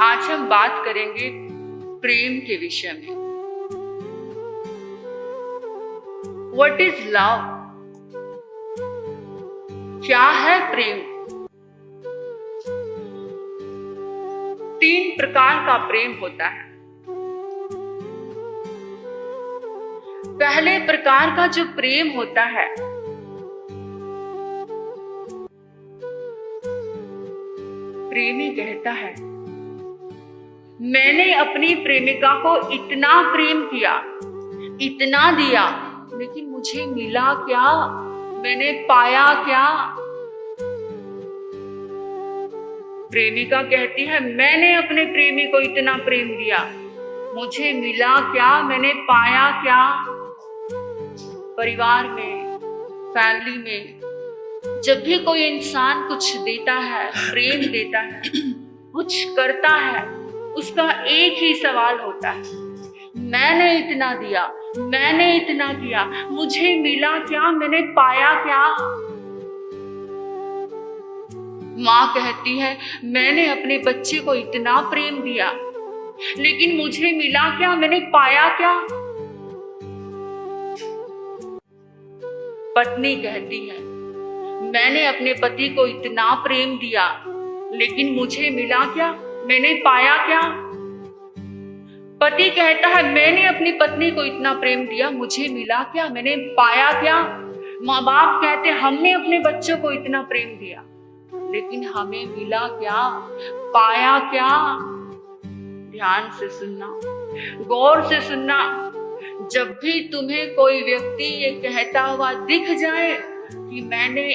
आज हम बात करेंगे प्रेम के विषय में। What is love? क्या है प्रेम? 3 प्रकार का प्रेम होता है। पहले प्रकार का जो प्रेम होता है प्रेमी कहता है, मैंने अपनी प्रेमिका को इतना प्रेम किया, इतना दिया, लेकिन मुझे मिला क्या? मैंने पाया क्या? प्रेमिका कहती है, मैंने अपने प्रेमी को इतना प्रेम दिया, मुझे मिला क्या? मैंने पाया क्या? परिवार में, फैमिली में जब भी कोई इंसान कुछ देता है, प्रेम देता है, कुछ करता है, उसका एक ही सवाल होता है, मैंने इतना दिया, मैंने इतना किया, मुझे मिला क्या? मैंने पाया क्या? माँ कहती है, मैंने अपने बच्चे को इतना प्रेम दिया, लेकिन मुझे मिला क्या? मैंने पाया क्या? पत्नी कहती है, मैंने अपने पति को इतना प्रेम दिया, लेकिन मुझे मिला क्या? मैंने पाया क्या? पति कहता है, मैंने अपनी पत्नी को इतना प्रेम दिया, मुझे मिला क्या? मैंने पाया क्या? माँ बाप कहते हैं, हमने अपने बच्चों को इतना प्रेम दिया, लेकिन हमें मिला क्या? पाया क्या? ध्यान से सुनना, गौर से सुनना। जब भी तुम्हें कोई व्यक्ति ये कहता हुआ दिख जाए कि मैंने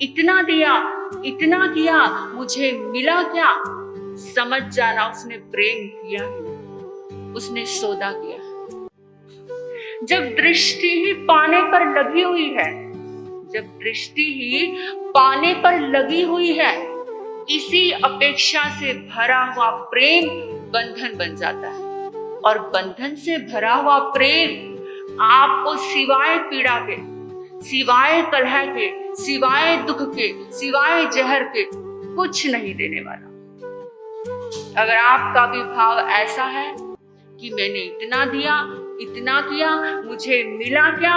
इतना दिया, इतना किया, मुझे मिला क्या, समझ जाना उसने प्रेम किया है, उसने सौदा किया है। जब दृष्टि ही पाने पर लगी हुई है, जब दृष्टि ही पाने पर लगी हुई है, इसी अपेक्षा से भरा हुआ प्रेम बंधन बन जाता है। और बंधन से भरा हुआ प्रेम आपको सिवाय पीड़ा के, सिवाय कलह के, सिवाय दुख के, सिवाय जहर के कुछ नहीं देने वाला। अगर आपका भी भाव ऐसा है कि मैंने इतना दिया, इतना किया, मुझे मिला क्या,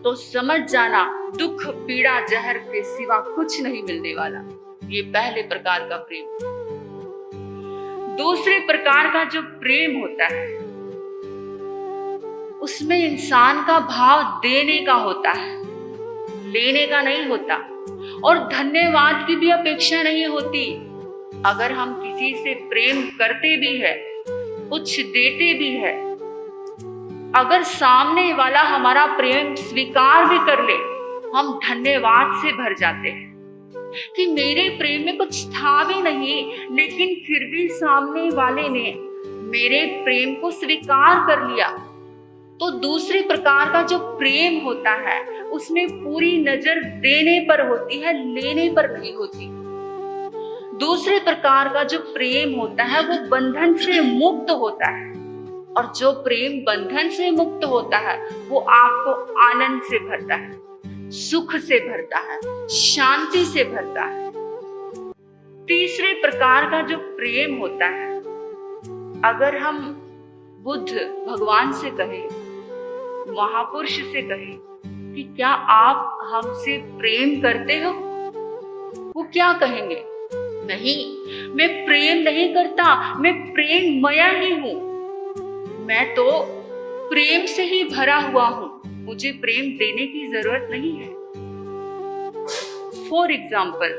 तो समझ जाना दुख, पीड़ा, जहर के सिवा कुछ नहीं मिलने वाला। ये पहले प्रकार का प्रेम। दूसरे प्रकार का जो प्रेम होता है, उसमें इंसान का भाव देने का होता है, लेने का नहीं होता, और धन्यवाद की भी अपेक्षा नहीं होती। अगर हम किसी से प्रेम करते भी है, कुछ देते भी है, अगर सामने वाला हमारा प्रेम स्वीकार भी कर ले, हम धन्यवाद से भर जाते हैं कि मेरे प्रेम में कुछ था भी नहीं, लेकिन फिर भी सामने वाले ने मेरे प्रेम को स्वीकार कर लिया। तो दूसरे प्रकार का जो प्रेम होता है, उसमें पूरी नजर देने पर होती है, लेने पर नहीं होती। दूसरे प्रकार का जो प्रेम होता है वो बंधन से मुक्त होता है, और जो प्रेम बंधन से मुक्त होता है वो आपको आनंद से भरता है, सुख से भरता है, शांति से भरता है। तीसरे प्रकार का जो प्रेम होता है, अगर हम बुद्ध भगवान से कहें, महापुरुष से कहें कि क्या आप हमसे प्रेम करते हो, वो क्या कहेंगे? नहीं, मैं प्रेम नहीं करता, मैं प्रेममय ही हूं, मैं तो प्रेम से ही भरा हुआ हूं, मुझे प्रेम देने की जरूरत नहीं है। फॉर एग्जाम्पल,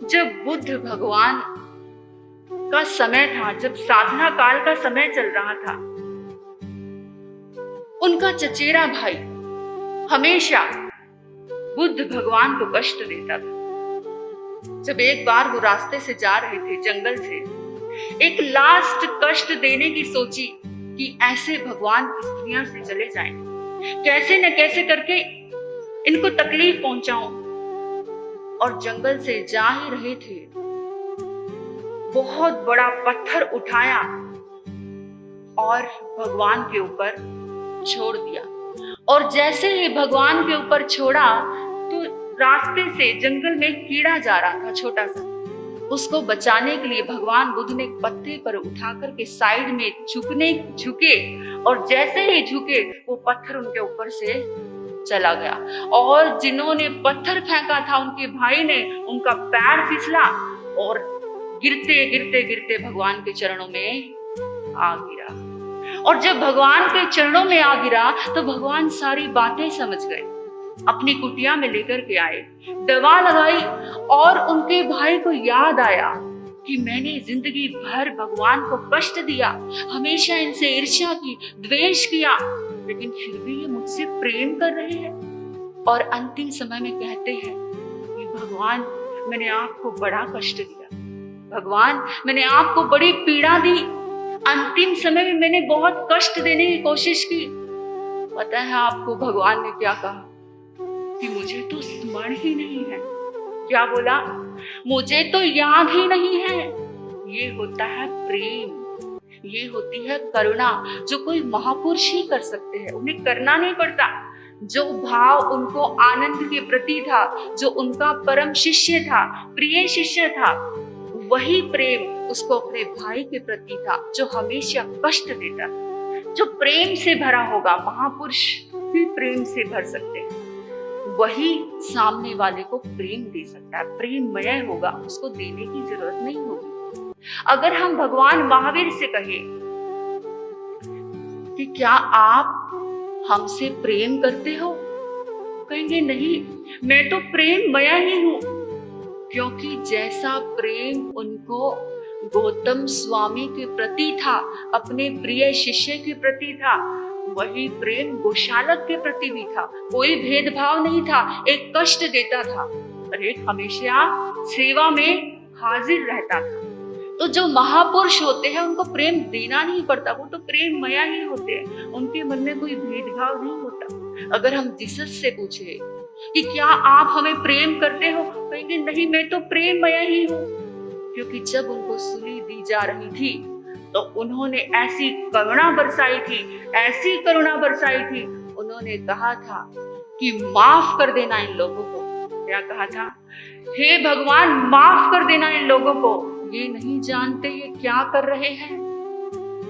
जब बुद्ध भगवान का समय था, जब साधना काल का समय चल रहा था, उनका चचेरा भाई हमेशा बुद्ध भगवान को कष्ट देता था। जब एक बार वो रास्ते से जा रहे थे, जंगल से, एक लास्ट कष्ट देने की सोची कि ऐसे भगवान इस दुनिया से चले जाएं, कैसे न कैसे करके इनको तकलीफ पहुंचाऊं। और जंगल से जा ही रहे थे, बहुत बड़ा पत्थर उठाया और भगवान के ऊपर छोड़ दिया। और जैसे ही भगवान के ऊपर छोड़ा तो रास्ते से जंगल में कीड़ा जा रहा था, छोटा सा, उसको बचाने के लिए भगवान बुद्ध ने एक पत्थर पर उठा करके साइड में झुके, और जैसे ही झुके वो पत्थर उनके ऊपर से चला गया। और जिन्होंने पत्थर फेंका था उनके भाई ने, उनका पैर फिसला और गिरते गिरते गिरते भगवान के चरणों में आ गिरा। और जब भगवान के चरणों में आ गिरा तो भगवान सारी बातें समझ गए, अपनी कुटिया में लेकर के आए, दवा लगाई, और उनके भाई को याद आया कि मैंने जिंदगी भर भगवान को कष्ट दिया, हमेशा इनसे ईर्ष्या की, द्वेष किया, लेकिन फिर भी ये मुझसे प्रेम कर रहे हैं। और अंतिम समय में कहते हैं कि भगवान मैंने आपको बड़ा कष्ट दिया, भगवान मैंने आपको बड़ी पीड़ा दी, अंतिम समय में मैंने बहुत कष्ट देने की कोशिश की। पता है आपको भगवान ने क्या कहा? कि मुझे तो स्मरण ही नहीं है। क्या बोला? मुझे तो याद ही नहीं है। ये होता है प्रेम, ये होती है करुणा, जो कोई महापुरुष ही कर सकते हैं, उन्हें करना नहीं पड़ता। जो भाव उनको आनंद के प्रति था, जो उनका परम शिष्य था, प्रिय शिष्य था, वही प्रेम उसको अपने भाई के प्रति था, जो हमेशा कष्ट देता, जो प्रेम से भरा होगा। महापुरुष भी प्रेम से भर सकते हैं, वही सामने वाले को प्रेम दे सकता है, प्रेममय होगा, उसको देने की जरूरत नहीं होगी। अगर हम भगवान महावीर से कहें कि क्या आप हमसे प्रेम करते हो, कहेंगे नहीं, मैं तो प्रेममय ही हूं, क्योंकि जैसा प्रेम उनको गौतम स्वामी के प्रति था, अपने प्रिय शिष्य के प्रति था, वही प्रेम गोशालक के प्रति भी था। कोई भेदभाव नहीं था, एक कष्ट देता था और एक हमेशा सेवा में हाजिर रहता था। तो जो महापुरुष होते हैं उनको प्रेम देना नहीं पड़ता, वो तो प्रेममय ही होते हैं, उनके मन में कोई भेदभाव नहीं होता। अगर हम जीसस से पूछे कि क्या आप हमें प्रेम करते हो, कहेंगे नहीं, मैं तो प्रेममय ही हूँ, क्योंकि जब उनको सूली दी जा रही थी तो उन्होंने ऐसी करुणा बरसाई थी, ऐसी करुणा बरसाई थी, उन्होंने कहा था कि माफ कर देना इन लोगों को। क्या कहा था? हे भगवान माफ कर देना इन लोगों को, ये नहीं जानते ये क्या कर रहे हैं।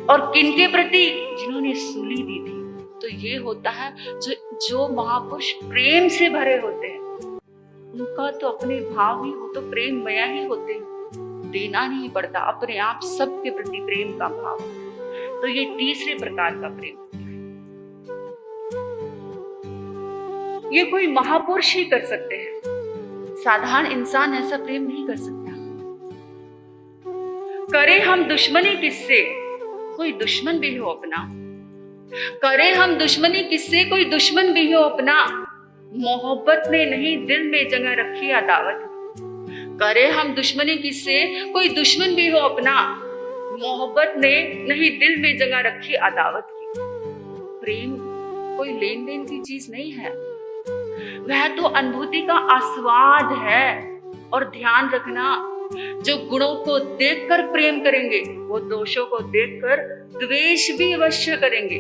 और किनके प्रति? जिन्होंने सूली दी थी। तो ये होता है जो महापुरुष प्रेम से भरे होते हैं, उनका तो अपने भाव ही, वो तो प्रेममय ही होते हैं, देना नहीं पड़ता, अपने आप सबके प्रति प्रेम का भाव। तो ये तीसरे प्रकार का प्रेम, ये कोई महापुरुष ही कर सकते हैं, साधारण इंसान ऐसा प्रेम नहीं कर सकता। करे हम दुश्मनी किससे, कोई दुश्मन भी हो अपना, करे हम दुश्मनी किससे, कोई दुश्मन भी हो अपना, मोहब्बत ने नहीं दिल में जगह रखी अदावत। करे हम दुश्मनी किससे, कोई दुश्मन भी हो अपना, मोहब्बत ने नहीं दिल में जगह रखी अदावत की। प्रेम कोई लेन देन की चीज नहीं है, वह तो अनुभूति का आस्वाद है। और ध्यान रखना, जो गुणों को देखकर प्रेम करेंगे वो दोषों को देखकर द्वेष भी अवश्य करेंगे।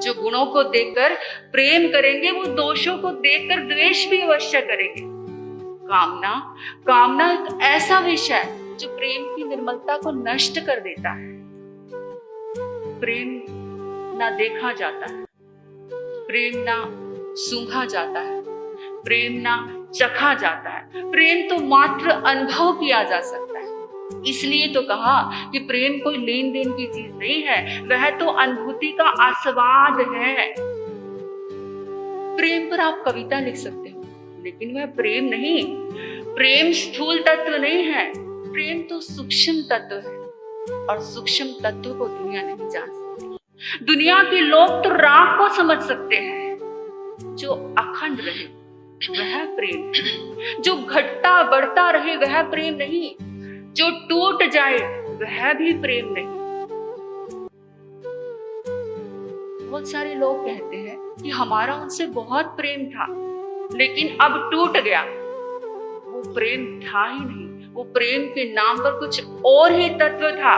जो गुणों को देखकर प्रेम करेंगे वो दोषों को देखकर द्वेष भी अवश्य करेंगे। कामना एक ऐसा विषय है जो प्रेम की निर्मलता को नष्ट कर देता है। प्रेम ना देखा जाता है, प्रेम ना सूंघा जाता है, प्रेम ना चखा जाता है, प्रेम तो मात्र अनुभव किया जा सकता है। इसलिए तो कहा कि प्रेम कोई लेन देन की चीज नहीं है, वह तो अनुभूति का आस्वाद है। प्रेम पर आप कविता लिख सकते हो, लेकिन वह प्रेम नहीं। प्रेम स्थूल तत्व नहीं है, प्रेम तो सूक्ष्म तत्व है, और सूक्ष्म तत्व को दुनिया नहीं जान सकती। दुनिया के लोग तो राग को समझ सकते हैं, जो अखंड रहे वह प्रेम, जो घटता बढ़ता रहे वह प्रेम नहीं, जो टूट जाए वह भी प्रेम नहीं। बहुत सारे लोग कहते हैं कि हमारा उनसे बहुत प्रेम था, लेकिन अब टूट गया। वो प्रेम था ही नहीं, वो प्रेम के नाम पर कुछ और ही तत्व था।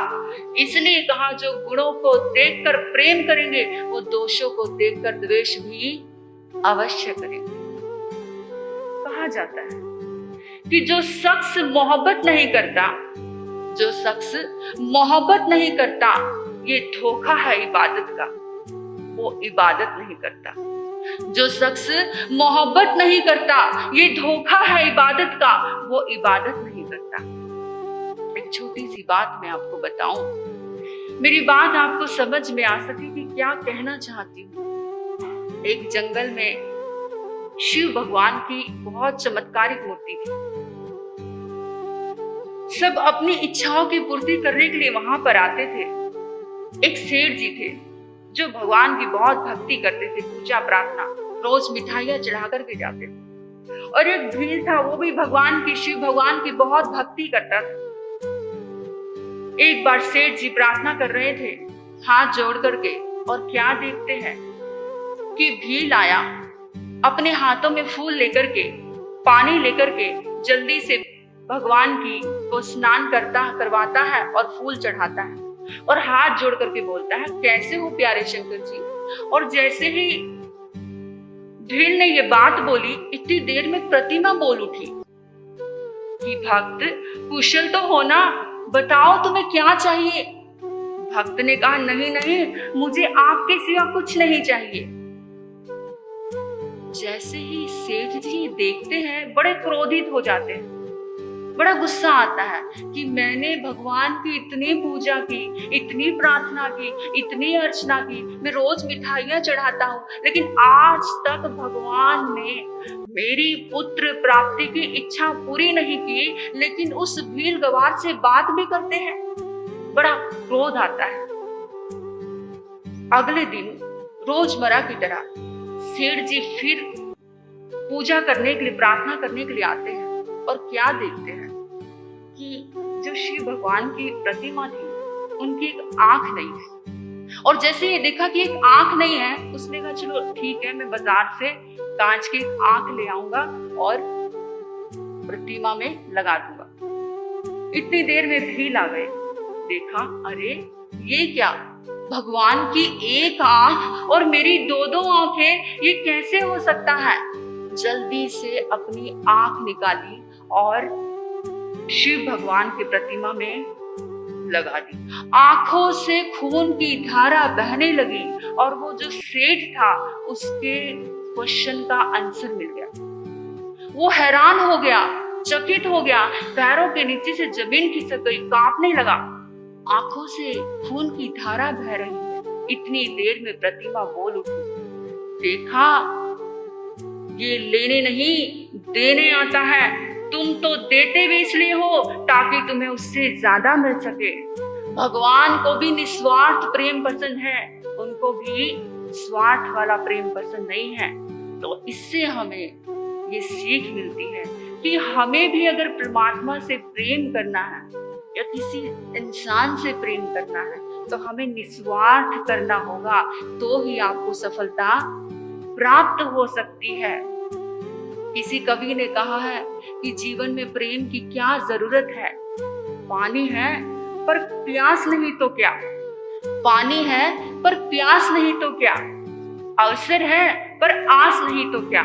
इसलिए कहा जो गुणों को देखकर प्रेम करेंगे वो दोषों को देखकर द्वेष भी अवश्य करेंगे। कहा जाता है कि जो शख्स मोहब्बत नहीं करता, जो शख्स मोहब्बत नहीं करता, ये धोखा है इबादत का, वो इबादत नहीं करता। जो शख्स मोहब्बत नहीं करता, ये धोखा है इबादत का, वो इबादत नहीं करता। एक छोटी सी बात मैं आपको बताऊं, मेरी बात आपको समझ में आ सके कि क्या कहना चाहती हूँ। एक जंगल में शिव भगवान की बहुत चमत्कारिक मूर्ति थी। सब अपनी इच्छाओं की पूर्ति करने के लिए वहां पर आते थे। एक सेठ जी थे जो भगवान की बहुत भक्ति करते थे, पूजा प्रार्थना, रोज मिठाइयां चढ़ा करके जाते थे। और एक भील था, वो भी भगवान की, शिव भगवान की बहुत भक्ति करता था। एक बार सेठ जी प्रार्थना कर रहे थे हाथ जोड़ करके, और क्या देखते हैं कि भील आया, अपने हाथों में फूल लेकर के, पानी लेकर के जल्दी से भगवान की को स्नान करवाता है और फूल चढ़ाता है और हाथ जोड़ करके बोलता है, कैसे हो प्यारे शंकर जी। और जैसे ही भील ने ये बात बोली, इतनी देर में प्रतिमा बोल उठी कि भक्त कुशल तो हो ना, बताओ तुम्हें क्या चाहिए। भक्त ने कहा, नहीं नहीं, मुझे आपके सिवा कुछ नहीं चाहिए। जैसे ही सेठ जी देखते हैं, बड़े क्रोधित हो जाते हैं, बड़ा गुस्सा आता है कि मैंने भगवान की इतनी पूजा की, इतनी प्रार्थना की, इतनी अर्चना की, मैं रोज मिठाइयां चढ़ाता हूँ, लेकिन आज तक भगवान ने मेरी पुत्र प्राप्ति की इच्छा पूरी नहीं की, लेकिन उस भील गवार से बात भी करते हैं। बड़ा क्रोध आता है। अगले दिन रोजमर्रा की तरह सेठ जी फिर पूजा करने के लिए, प्रार्थना करने के लिए आते हैं, और क्या देखते हैं कि जो शिव भगवान की प्रतिमा थी, उनकी एक आंख नहीं है। और जैसे ये देखा कि एक आंख नहीं है, उसने कहा चलो ठीक है, मैं बाजार से कांच की एक आंख ले आऊंगा और प्रतिमा में लगा दूंगा। इतनी देर में भील आ गए, देखा अरे ये क्या, भगवान की एक आंख और मेरी दो दो आंखें, ये कैसे हो सकता है। जल्दी से अपनी आंख निकाली और शिव भगवान की प्रतिमा में लगा दी। आंखों से खून की धारा बहने लगी और वो जो सेठ था, उसके क्वेश्चन का आंसर मिल गया। वो हैरान हो गया, चकित हो गया, पैरों के नीचे से जमीन खिसक गई, कांपने लगा। आंखों से खून की धारा बह रही है। इतनी देर में प्रतिमा बोल उठी, देखा ये लेने नहीं देने आता है, तुम तो देते भी इसलिए हो ताकि तुम्हें उससे ज्यादा मिल सके। भगवान को भी निस्वार्थ प्रेम पसंद है, उनको भी स्वार्थ वाला प्रेम पसंद नहीं है। तो इससे हमें ये सीख मिलती है कि हमें भी अगर परमात्मा से प्रेम करना है या किसी इंसान से प्रेम करना है, तो हमें निस्वार्थ करना होगा, तो ही आपको सफलता प्राप्त हो सकती है। किसी कवि ने कहा है कि जीवन में प्रेम की क्या जरूरत है। पानी है पर प्यास नहीं तो क्या, पानी है पर प्यास नहीं तो क्या, अवसर है पर आस नहीं तो क्या,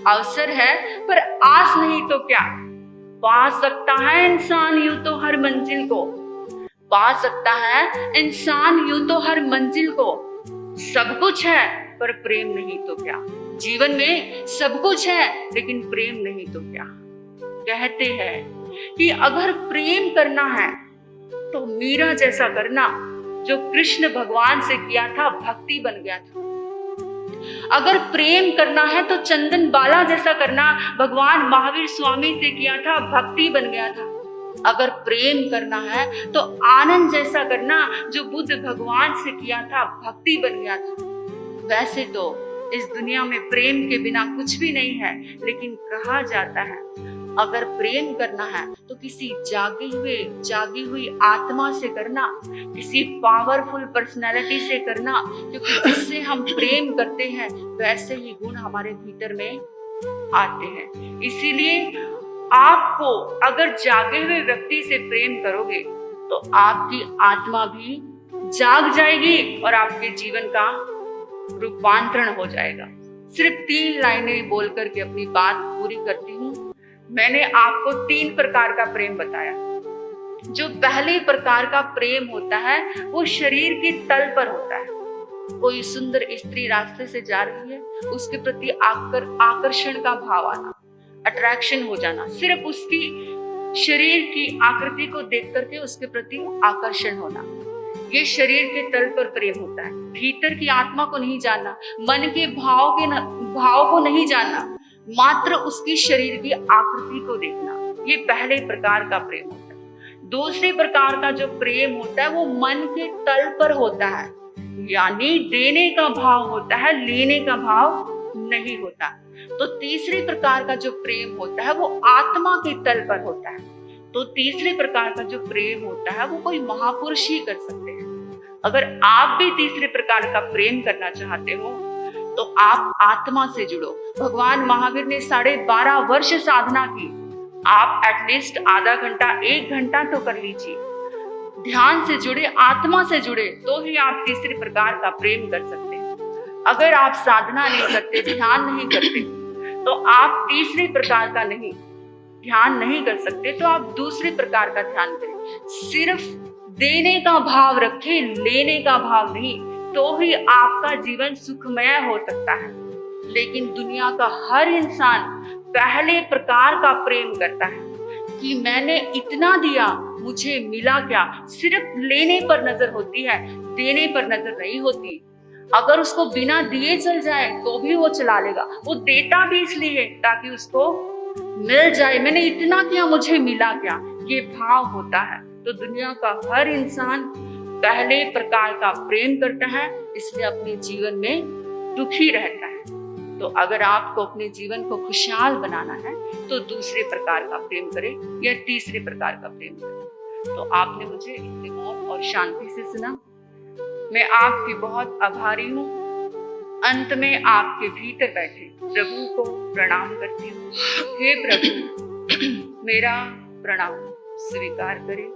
अवसर है पर आस नहीं तो क्या। पा सकता है इंसान यूं तो हर मंजिल को, पा सकता है इंसान यूं तो हर मंजिल को। सब कुछ है पर प्रेम नहीं तो क्या। जीवन में सब कुछ है लेकिन प्रेम नहीं तो क्या। कहते हैं कि अगर प्रेम करना है तो मीरा जैसा करना, जो कृष्ण भगवान से किया था भक्ति बन गया था। अगर प्रेम करना है तो चंदन बाला जैसा करना, भगवान महावीर स्वामी से किया था भक्ति बन गया था। अगर प्रेम करना है तो आनंद जैसा करना, जो बुद्ध भगवान से किया था भक्ति बन गया था। वैसे तो इस दुनिया में प्रेम के बिना कुछ भी नहीं है, लेकिन कहा जाता है अगर प्रेम करना है तो किसी जागी हुई आत्मा से करना, किसी पावरफुल पर्सनालिटी से करना, क्योंकि जिससे हम प्रेम करते हैं वैसे ही गुण हमारे भीतर में आते हैं। इसीलिए आपको अगर जागे हुए व्यक्ति से प्रेम करोगे तो आपकी आत्मा भी जाग जाएगी और आपके जीवन का रूपांतरण हो जाएगा। सिर्फ 3 लाइनें बोल करके अपनी बात पूरी करती हूँ। मैंने आपको 3 प्रकार का प्रेम बताया। जो पहले प्रकार का प्रेम होता है वो शरीर के तल पर होता है। कोई सुंदर स्त्री रास्ते से जा रही है, उसके प्रति आकर्षण का भाव आना, अट्रैक्शन हो जाना, सिर्फ उसकी शरीर की आकृति को देख करके उसके प्रति आकर्षण होना, ये शरीर के तल पर प्रेम होता है। भीतर की आत्मा को नहीं जानना, मन के भाव को नहीं जानना, मात्र उसकी शरीर की आकृति को देखना, ये पहले प्रकार का प्रेम होता है। दूसरे प्रकार का जो प्रेम होता है वो मन के तल पर होता है, यानी देने का भाव होता है, लेने का भाव नहीं होता। तो तीसरे प्रकार का जो प्रेम होता है वो आत्मा के तल पर होता है। तो तीसरे प्रकार का जो प्रेम होता है वो कोई महापुरुष ही कर सकते हैं। अगर आप भी तीसरे प्रकार का प्रेम करना चाहते हो तो आप आत्मा से जुड़ो। भगवान महावीर ने 12.5 वर्ष साधना की। आप एटलीस्ट आधा घंटा 1 घंटा तो कर लीजिए, ध्यान से जुड़े, आत्मा से जुड़े, तो ही आप तीसरे प्रकार का प्रेम कर सकते हैं। अगर आप साधना नहीं करते, ध्यान नहीं करते, तो आप तीसरे प्रकार का ध्यान नहीं कर सकते, तो आप दूसरे प्रकार का ध्यान करें। सिर्फ देने का भाव रखें, लेने का भाव नहीं, तो ही आपका जीवन सुखमय हो सकता है। लेकिन दुनिया का हर इंसान पहले प्रकार का प्रेम करता है कि मैंने इतना दिया, मुझे मिला क्या। सिर्फ लेने पर नजर होती है, देने पर नजर नहीं होती। अगर उसको बिना दिए चल जाए तो भी वो चला लेगा। वो देता भी इसलिए ताकि उसको मिल जाए, मैंने इतना किया, मुझे मिला क्या, ये भाव होता है। तो दुनिया का हर इंसान पहले प्रकार का प्रेम करता है, इसलिए अपने जीवन में दुखी रहता है। तो अगर आपको अपने जीवन को खुशहाल बनाना है तो दूसरे प्रकार का प्रेम करें या तीसरे प्रकार का प्रेम करें। तो आपने मुझे इतने मौन और शांति से सुना, मैं आपकी बहुत आभारी हूँ। अंत में आपके भीतर बैठे प्रभु को प्रणाम करती हूँ। हे प्रभु, मेरा प्रणाम स्वीकार करें।